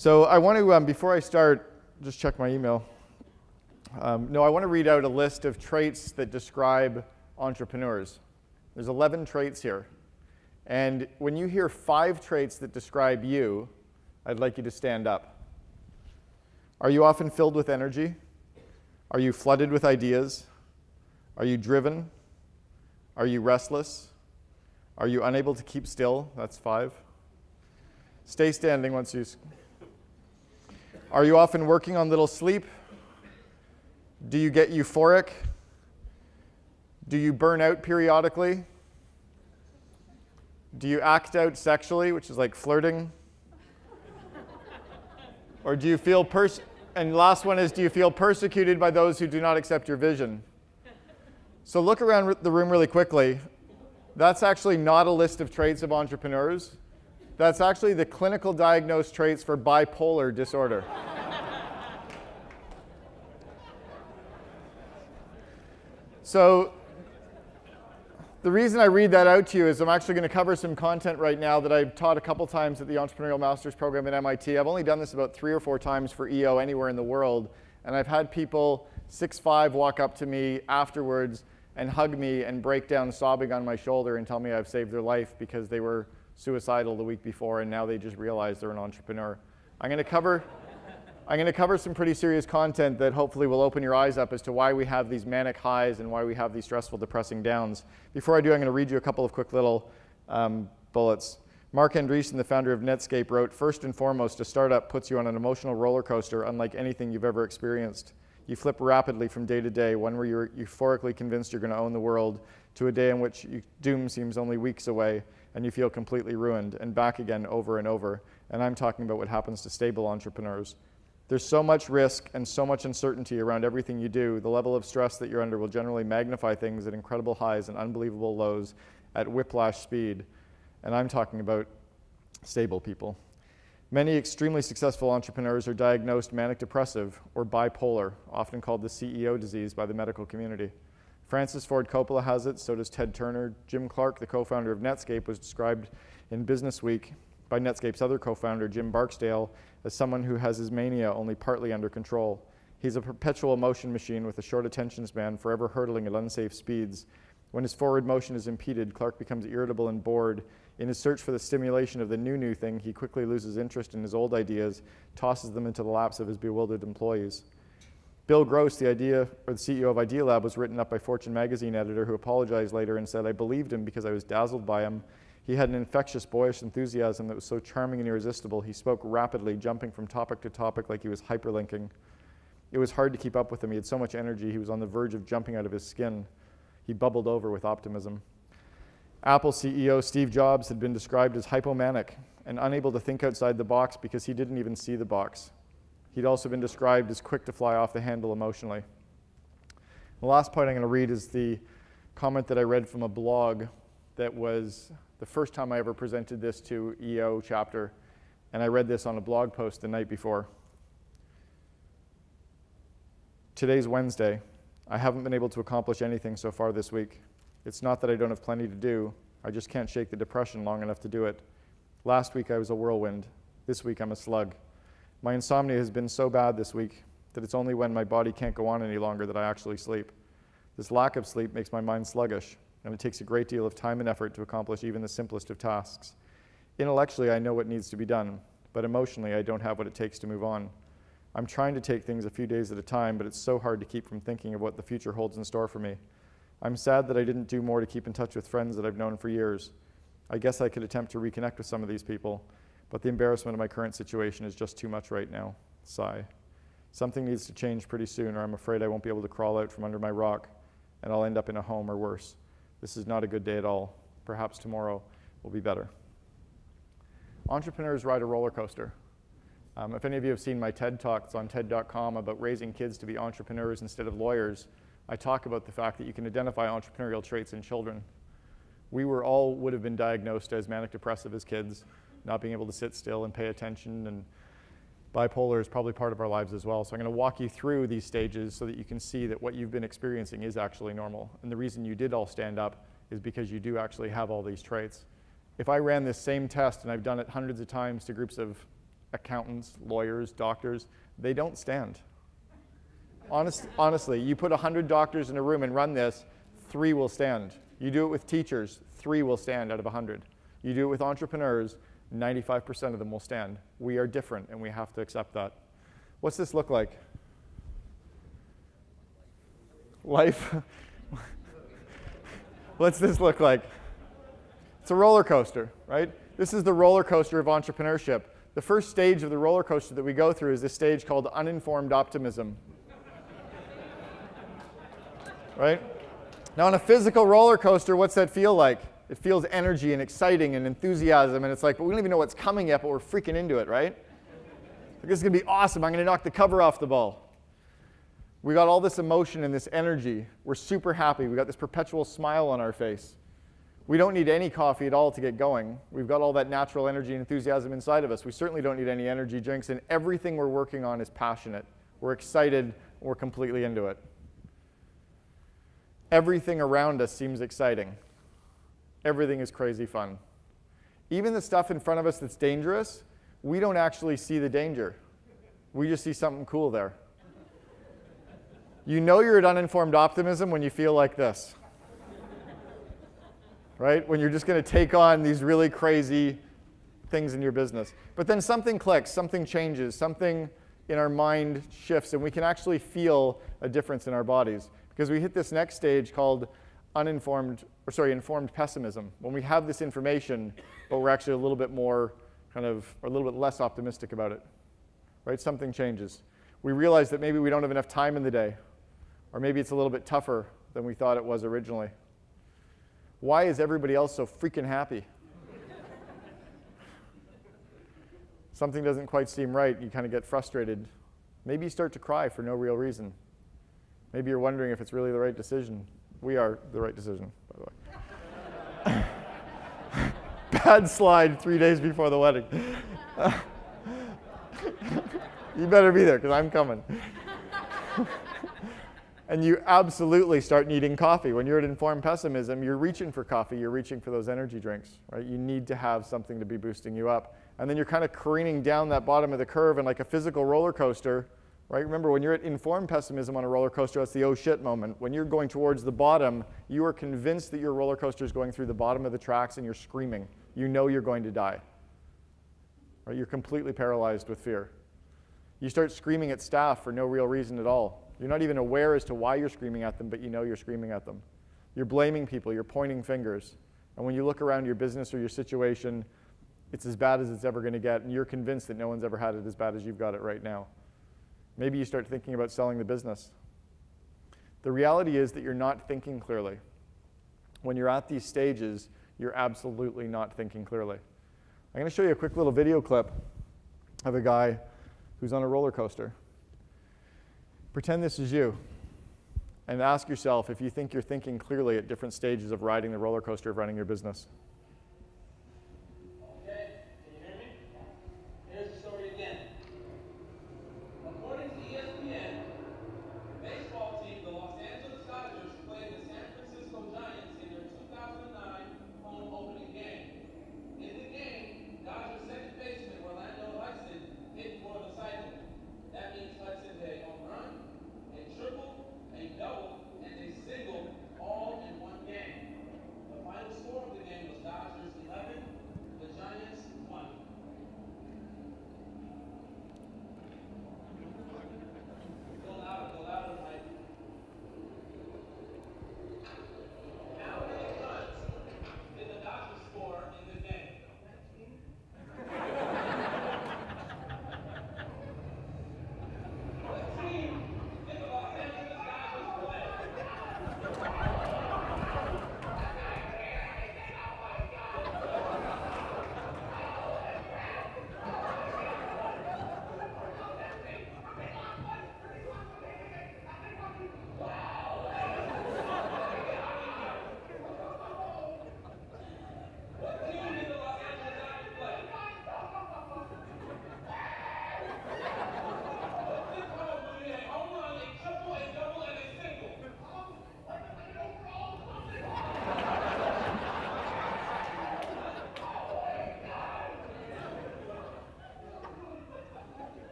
So I want to, before I start, just check my email. No, I want to read out a list of traits that describe entrepreneurs. There's 11 traits here. And when you hear 5 traits that describe you, I'd like you to stand up. Are you often filled with energy? Are you flooded with ideas? Are you driven? Are you restless? Are you unable to keep still? That's 5. Stay standing once you... Are you often working on little sleep? Do you get euphoric? Do you burn out periodically? Do you act out sexually, which is like flirting? Or do you feel and last one is, do you feel persecuted by those who do not accept your vision? So look around the room really quickly. That's actually not a list of traits of entrepreneurs. That's actually the clinical diagnosed traits for bipolar disorder. So the reason I read that out to you is I'm actually going to cover some content right now that I've taught a couple times at the Entrepreneurial Master's Program at MIT. I've only done this about 3 or 4 times for EO anywhere in the world. And I've had people 6'5" walk up to me afterwards and hug me and break down sobbing on my shoulder and tell me I've saved their life because they were suicidal the week before and now they just realize they're an entrepreneur. I'm going to cover some pretty serious content that hopefully will open your eyes up as to why we have these manic highs and why we have these stressful, depressing downs. Before I do, I'm going to read you a couple of quick little bullets. Mark Andreessen, the founder of Netscape, wrote, "First and foremost, a startup puts you on an emotional roller coaster unlike anything you've ever experienced. You flip rapidly from day to day, one where you're euphorically convinced you're going to own the world, to a day in which doom seems only weeks away, and you feel completely ruined, and back again over and over." And I'm talking about what happens to stable entrepreneurs. There's so much risk and so much uncertainty around everything you do. The level of stress that you're under will generally magnify things at incredible highs and unbelievable lows at whiplash speed. And I'm talking about stable people. Many extremely successful entrepreneurs are diagnosed manic depressive or bipolar, often called the CEO disease by the medical community. Francis Ford Coppola has it, so does Ted Turner. Jim Clark, the co-founder of Netscape, was described in Business Week by Netscape's other co-founder, Jim Barksdale, as someone who has his mania only partly under control. He's a perpetual motion machine with a short attention span, forever hurtling at unsafe speeds. When his forward motion is impeded, Clark becomes irritable and bored. In his search for the stimulation of the new thing, he quickly loses interest in his old ideas, tosses them into the laps of his bewildered employees. Bill Gross, the CEO of Idealab, was written up by Fortune magazine editor who apologized later and said, "I believed him because I was dazzled by him. He had an infectious, boyish enthusiasm that was so charming and irresistible. He spoke rapidly, jumping from topic to topic like he was hyperlinking. It was hard to keep up with him. He had so much energy, he was on the verge of jumping out of his skin. He bubbled over with optimism." Apple CEO Steve Jobs had been described as hypomanic and unable to think outside the box because he didn't even see the box. He'd also been described as quick to fly off the handle emotionally. The last part I'm going to read is the comment that I read from a blog that was the first time I ever presented this to EO chapter, and I read this on a blog post the night before. "Today's Wednesday. I haven't been able to accomplish anything so far this week. It's not that I don't have plenty to do. I just can't shake the depression long enough to do it. Last week I was a whirlwind. This week I'm a slug. My insomnia has been so bad this week that it's only when my body can't go on any longer that I actually sleep. This lack of sleep makes my mind sluggish, and it takes a great deal of time and effort to accomplish even the simplest of tasks. Intellectually, I know what needs to be done, but emotionally, I don't have what it takes to move on. I'm trying to take things a few days at a time, but it's so hard to keep from thinking of what the future holds in store for me. I'm sad that I didn't do more to keep in touch with friends that I've known for years. I guess I could attempt to reconnect with some of these people, but the embarrassment of my current situation is just too much right now. Sigh. Something needs to change pretty soon, or I'm afraid I won't be able to crawl out from under my rock, and I'll end up in a home or worse. This is not a good day at all. Perhaps tomorrow will be better." Entrepreneurs ride a roller coaster. If any of you have seen my TED Talk, it's on TED.com, about raising kids to be entrepreneurs instead of lawyers, I talk about the fact that you can identify entrepreneurial traits in children. We all would have been diagnosed as manic depressive as kids, not being able to sit still and pay attention, and bipolar is probably part of our lives as well. So I'm going to walk you through these stages so that you can see that what you've been experiencing is actually normal. And the reason you did all stand up is because you do actually have all these traits. If I ran this same test, and I've done it hundreds of times to groups of accountants, lawyers, doctors, they don't stand. Honestly, you put 100 doctors in a room and run this, 3 will stand. You do it with teachers, 3 will stand out of 100. You do it with entrepreneurs, 95% of them will stand. We are different, and we have to accept that. What's this look like? Life? What's this look like? It's a roller coaster, right? This is the roller coaster of entrepreneurship. The first stage of the roller coaster that we go through is this stage called uninformed optimism. Right? Now, on a physical roller coaster, what's that feel like? It feels energy and exciting and enthusiasm, and it's like, but we don't even know what's coming yet, but we're freaking into it, right? Like, this is going to be awesome. I'm going to knock the cover off the ball. We got all this emotion and this energy. We're super happy. We got this perpetual smile on our face. We don't need any coffee at all to get going. We've got all that natural energy and enthusiasm inside of us. We certainly don't need any energy drinks, and everything we're working on is passionate. We're excited. We're completely into it. Everything around us seems exciting. Everything is crazy fun. Even the stuff in front of us that's dangerous, we don't actually see the danger. We just see something cool there. You know you're at uninformed optimism when you feel like this. Right? When you're just going to take on these really crazy things in your business. But then something clicks, something changes, something in our mind shifts, and we can actually feel a difference in our bodies. Because we hit this next stage called informed pessimism. When we have this information, but we're actually a little bit more or a little bit less optimistic about it. Right? Something changes. We realize that maybe we don't have enough time in the day, or maybe it's a little bit tougher than we thought it was originally. Why is everybody else so freaking happy? Something doesn't quite seem right. You kind of get frustrated. Maybe you start to cry for no real reason. Maybe you're wondering if it's really the right decision. We are the right decision, by the way. Bad slide 3 days before the wedding. You better be there, because I'm coming. And you absolutely start needing coffee. When you're at informed pessimism, you're reaching for coffee. You're reaching for those energy drinks, right? You need to have something to be boosting you up. And then you're kind of careening down that bottom of the curve, and like a physical roller coaster, right? Remember, when you're at informed pessimism on a roller coaster, that's the oh shit moment. When you're going towards the bottom, you are convinced that your roller coaster is going through the bottom of the tracks, and you're screaming. You know you're going to die. Right? You're completely paralyzed with fear. You start screaming at staff for no real reason at all. You're not even aware as to why you're screaming at them, but you know you're screaming at them. You're blaming people. You're pointing fingers. And when you look around your business or your situation, it's as bad as it's ever going to get, and you're convinced that no one's ever had it as bad as you've got it right now. Maybe you start thinking about selling the business. The reality is that you're not thinking clearly. When you're at these stages, you're absolutely not thinking clearly. I'm going to show you a quick little video clip of a guy who's on a roller coaster. Pretend this is you, and ask yourself if you think you're thinking clearly at different stages of riding the roller coaster of running your business. Okay, can you hear me? Here's the story again. According to ESPN, the baseball team, the Los Angeles Dodgers, played the San Francisco Giants in their 2009 home opening game. In the game, Dodgers second baseman Orlando Hudson hit for the cycle. That means Hudson hit a home run, a triple, a double, and a single, all in one game. The final score of the game was Dodgers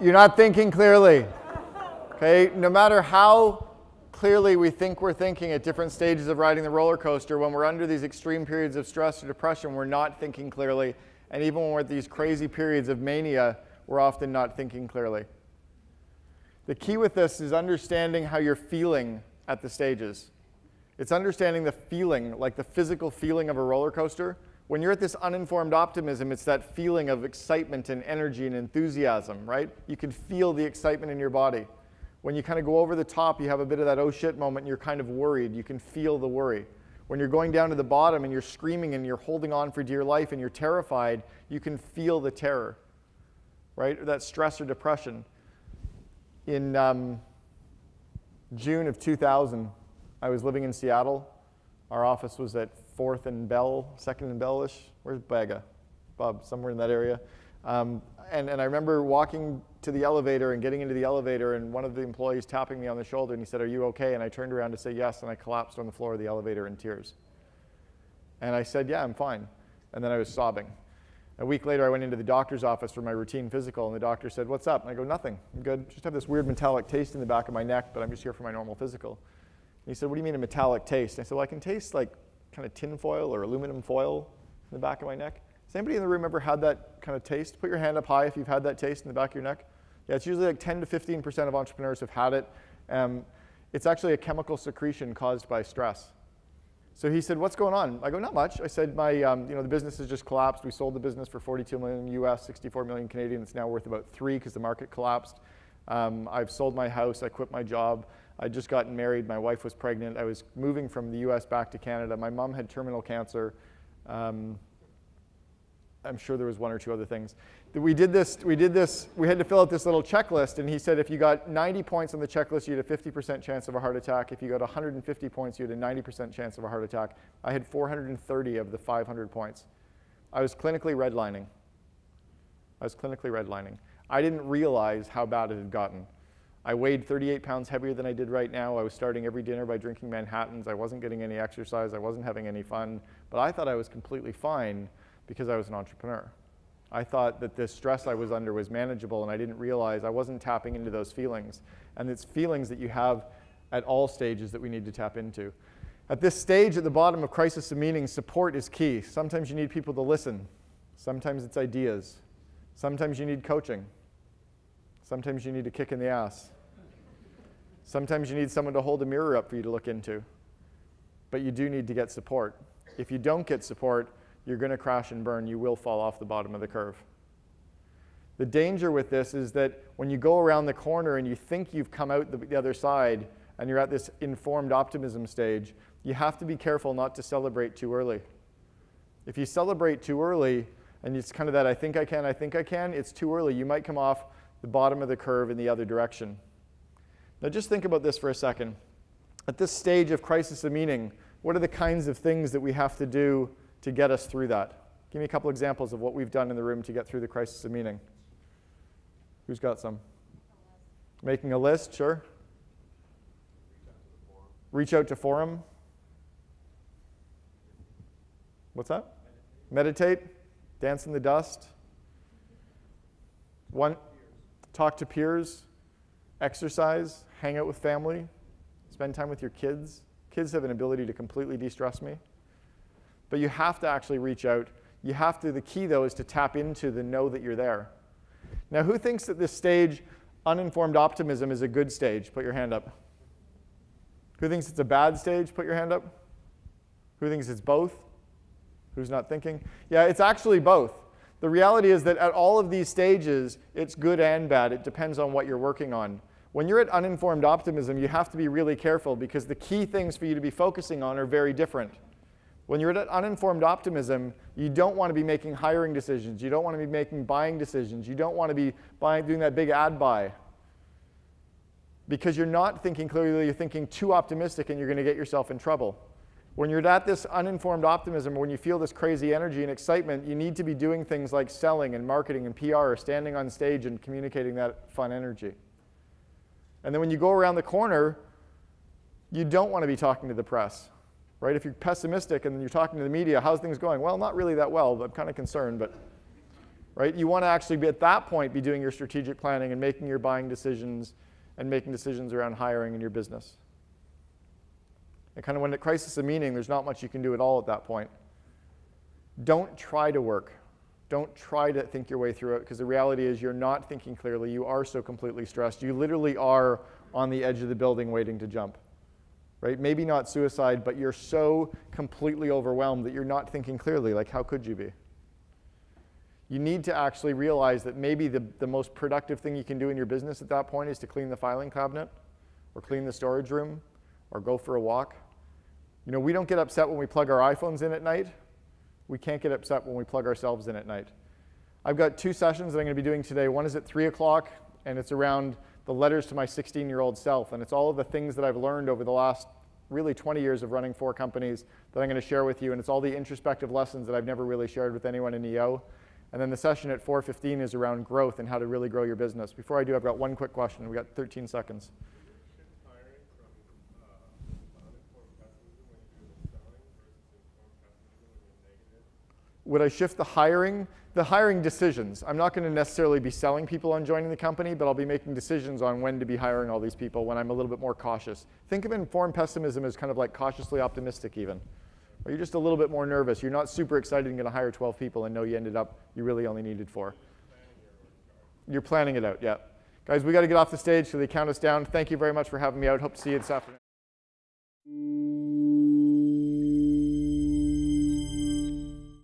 You're not thinking clearly. Okay? No matter how clearly we think we're thinking at different stages of riding the roller coaster, when we're under these extreme periods of stress or depression, we're not thinking clearly. And even when we're at these crazy periods of mania, we're often not thinking clearly. The key with this is understanding how you're feeling at the stages. It's understanding the feeling, like the physical feeling of a roller coaster. When you're at this uninformed optimism, it's that feeling of excitement and energy and enthusiasm, right? You can feel the excitement in your body. When you kind of go over the top, you have a bit of that oh shit moment and you're kind of worried. You can feel the worry. When you're going down to the bottom and you're screaming and you're holding on for dear life and you're terrified, you can feel the terror, right? Or that stress or depression. In June of 2000, I was living in Seattle. Our office was at 4th and Bell, 2nd and Bellish. Where's Baga? Bob, somewhere in that area. And I remember walking to the elevator and getting into the elevator and one of the employees tapping me on the shoulder and he said, "Are you okay?" And I turned around to say yes and I collapsed on the floor of the elevator in tears. And I said, "Yeah, I'm fine." And then I was sobbing. A week later I went into the doctor's office for my routine physical and the doctor said, "What's up?" And I go, "Nothing, I'm good. Just have this weird metallic taste in the back of my neck, but I'm just here for my normal physical." And he said, "What do you mean a metallic taste?" And I said, "Well, I can taste like kind of tin foil or aluminum foil in the back of my neck." Has anybody in the room ever had that kind of taste? Put your hand up high if you've had that taste in the back of your neck. Yeah, it's usually like 10 to 15% of entrepreneurs have had it. It's actually a chemical secretion caused by stress. So he said, "What's going on?" I go, "Not much." I said, the business has just collapsed. We sold the business for 42 million US, 64 million Canadian. It's now worth about 3 because the market collapsed. I've sold my house. I quit my job. I'd just gotten married. My wife was pregnant. I was moving from the US back to Canada. My mom had terminal cancer. I'm sure there was 1 or 2 other things. We had to fill out this little checklist, and he said if you got 90 points on the checklist, you had a 50% chance of a heart attack. If you got 150 points, you had a 90% chance of a heart attack. I had 430 of the 500 points. I was clinically redlining. I didn't realize how bad it had gotten. I weighed 38 pounds heavier than I did right now. I was starting every dinner by drinking Manhattans. I wasn't getting any exercise. I wasn't having any fun. But I thought I was completely fine because I was an entrepreneur. I thought that this stress I was under was manageable, and I didn't realize I wasn't tapping into those feelings. And it's feelings that you have at all stages that we need to tap into. At this stage at the bottom of crisis of meaning, support is key. Sometimes you need people to listen. Sometimes it's ideas. Sometimes you need coaching. Sometimes you need a kick in the ass. Sometimes you need someone to hold a mirror up for you to look into. But you do need to get support. If you don't get support, you're going to crash and burn. You will fall off the bottom of the curve. The danger with this is that when you go around the corner and you think you've come out the other side and you're at this informed optimism stage, you have to be careful not to celebrate too early. If you celebrate too early and it's kind of that I think I can, it's too early. You might come off the bottom of the curve in the other direction. Now just think about this for a second. At this stage of crisis of meaning, what are the kinds of things that we have to do to get us through that? Give me a couple examples of what we've done in the room to get through the crisis of meaning. Who's got some? Making a list, sure. Reach out to forum. What's that? Meditate. Dance in the dust. Talk to peers. Exercise. Hang out with family. Spend time with your kids. Kids have an ability to completely de-stress me. But you have to actually reach out. The key though is to tap into the know that you're there. Now who thinks that this stage, uninformed optimism, is a good stage? Put your hand up. Who thinks it's a bad stage? Put your hand up. Who thinks it's both? Who's not thinking? Yeah, it's actually both. The reality is that at all of these stages, it's good and bad. It depends on what you're working on. When you're at uninformed optimism, you have to be really careful because the key things for you to be focusing on are very different. When you're at uninformed optimism, you don't want to be making hiring decisions. You don't want to be making buying decisions. You don't want to be doing that big ad buy. Because you're not thinking clearly, you're thinking too optimistic and you're going to get yourself in trouble. When you're at this uninformed optimism, when you feel this crazy energy and excitement, you need to be doing things like selling and marketing and PR, or standing on stage and communicating that fun energy. And then when you go around the corner, you don't want to be talking to the press. Right? If you're pessimistic and you're talking to the media, how's things going? Well, not really that well, but I'm kind of concerned. But right? You want to actually be at that point be doing your strategic planning and making your buying decisions and making decisions around hiring in your business. And kind of when at crisis of meaning, there's not much you can do at all at that point. Don't try to work. Don't try to think your way through it, because the reality is you're not thinking clearly. You are so completely stressed. You literally are on the edge of the building waiting to jump, right? Maybe not suicide, but you're so completely overwhelmed that you're not thinking clearly. Like, how could you be? You need to actually realize that maybe the most productive thing you can do in your business at that point is to clean the filing cabinet or clean the storage room or go for a walk. You know, we don't get upset when we plug our iPhones in at night. We can't get upset when we plug ourselves in at night. I've got 2 sessions that I'm going to be doing today. One is at 3 o'clock, and it's around the letters to my 16-year-old self. And it's all of the things that I've learned over the last really 20 years of running 4 companies that I'm going to share with you. And it's all the introspective lessons that I've never really shared with anyone in EO. And then the session at 4:15 is around growth and how to really grow your business. Before I do, I've got one quick question. We've got 13 seconds. Would I shift the hiring? The hiring decisions. I'm not going to necessarily be selling people on joining the company, but I'll be making decisions on when to be hiring all these people when I'm a little bit more cautious. Think of informed pessimism as kind of like cautiously optimistic even. Or you're just a little bit more nervous. You're not super excited and going to hire 12 people and know you ended up, you really only needed 4. You're planning it out, yeah. Guys, we got to get off the stage so they count us down. Thank you very much for having me out. Hope to see you this afternoon.